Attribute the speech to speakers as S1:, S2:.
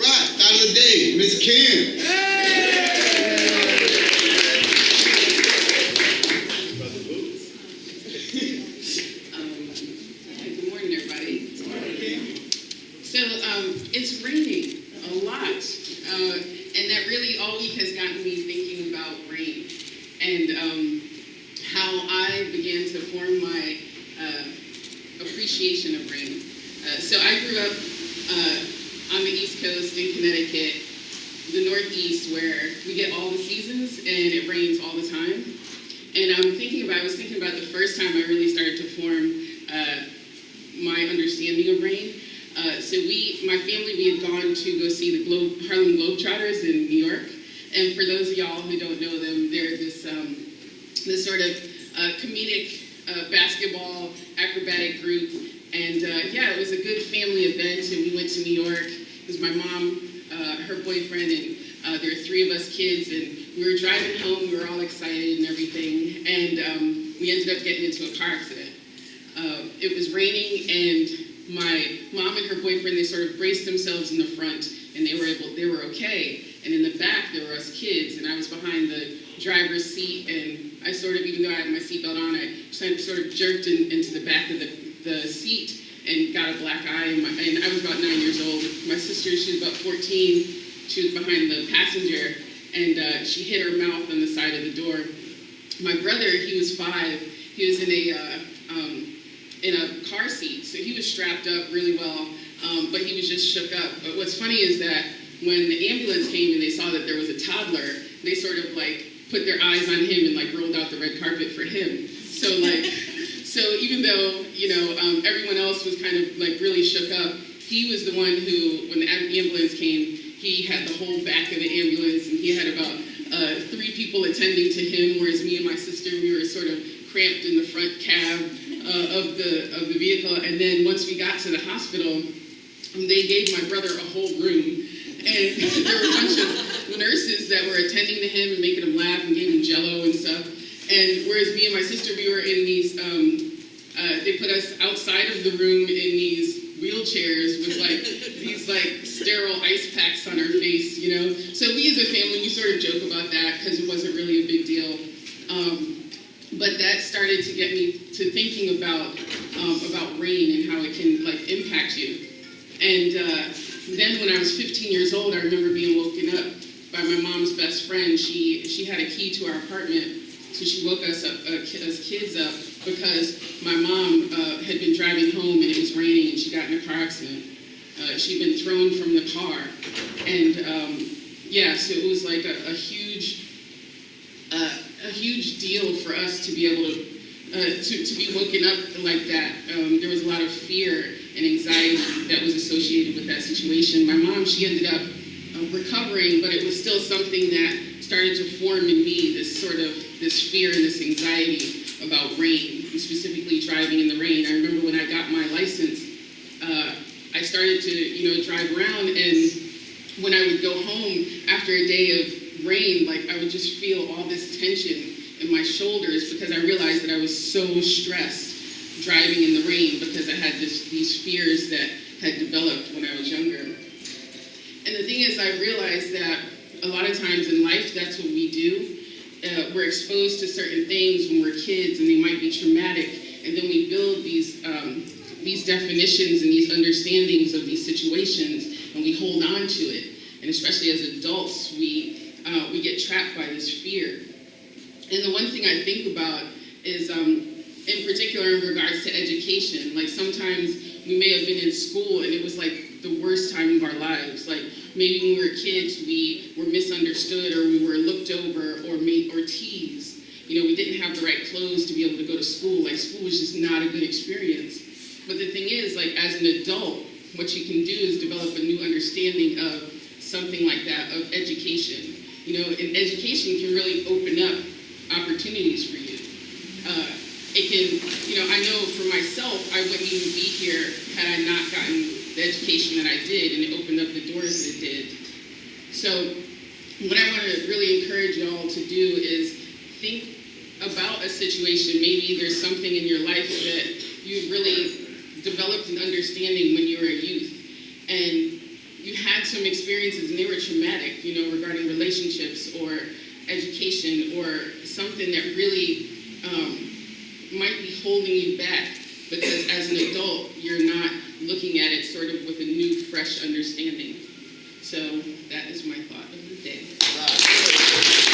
S1: Right, thought of the day, Miss Kim.
S2: Good morning, everybody. So it's raining a lot, and that really all week has gotten me thinking about rain and how I began to form my appreciation of rain. So I grew up on the East Coast in Connecticut, the Northeast, where we get all the seasons and it rains all the time. And I was thinking about the first time I really started to form my understanding of rain. So my family, we had gone to go see the Harlem Globetrotters in New York. And for those of y'all who don't know them, they're this sort of comedic basketball acrobatic group. And yeah, it was a good family event, and we went to New York. It was my mom, her boyfriend, and there were 3 of us kids, and we were driving home. We were all excited and everything, and we ended up getting into a car accident. It was raining, and my mom and her boyfriend, they sort of braced themselves in the front, and they were okay. And in the back, there were us kids, and I was behind the driver's seat, and I sort of, even though I had my seatbelt on, I sort of jerked into the back of the seat and got a black eye, and I was about 9 years old. My sister, she was about 14, she was behind the passenger, and she hit her mouth on the side of the door. My brother, he was 5, he was in a car seat, so he was strapped up really well, but he was just shook up. But what's funny is that when the ambulance came and they saw that there was a toddler, they sort of like put their eyes on him and like rolled out the red carpet for him. So even though, everyone else was kind of like really shook up, he was the one who, when the ambulance came, he had the whole back of the ambulance, and he had about 3 people attending to him, whereas me and my sister, we were sort of cramped in the front cab of the vehicle. And then once we got to the hospital, they gave my brother a whole room, and there were a bunch of nurses that were attending to him and making him laugh and gave him Jell-O and stuff. And whereas me and my sister, we were in these, they put us outside of the room in these wheelchairs with these sterile ice packs on our face, So we as a family, we sort of joke about that because it wasn't really a big deal. But that started to get me to thinking about rain and how it can impact you. And then when I was 15 years old, I remember being woken up by my mom's best friend. She had a key to our apartment. So she woke us up, us kids up, because my mom had been driving home and it was raining and she got in a car accident. She'd been thrown from the car. And so it was like a huge deal for us to be able to be woken up like that. There was a lot of fear and anxiety that was associated with that situation. My mom, she ended up recovering, but it was still something that started to form in me, this fear and this anxiety about rain, specifically driving in the rain. I remember when I got my license, I started to, drive around, and when I would go home after a day of rain, I would just feel all this tension in my shoulders because I realized that I was so stressed driving in the rain because I had these fears that had developed when I was younger. And the thing is, I realized that a lot of times in life, that's what we do. We're exposed to certain things when we're kids, and they might be traumatic, and then we build these definitions and these understandings of these situations, and we hold on to it. And especially as adults, we get trapped by this fear. And the one thing I think about is, in particular in regards to education, sometimes we may have been in school and it was the worst time of our lives. Maybe when we were kids, we were misunderstood, or we were looked over or teased. We didn't have the right clothes to be able to go to school. School was just not a good experience. But the thing is, as an adult, what you can do is develop a new understanding of something like that, of education. And education can really open up opportunities for you. It can, I know for myself, I wouldn't even be here had I not gotten the education that I did, and it opened up the doors that it did. So what I want to really encourage y'all to do is think about a situation. Maybe there's something in your life that you really developed an understanding when you were a youth, and you had some experiences and they were traumatic, you know, regarding relationships or education or something that really might be holding you back because as an adult, you're not looking at it sort of with a new, fresh understanding. So that is my thought of the day.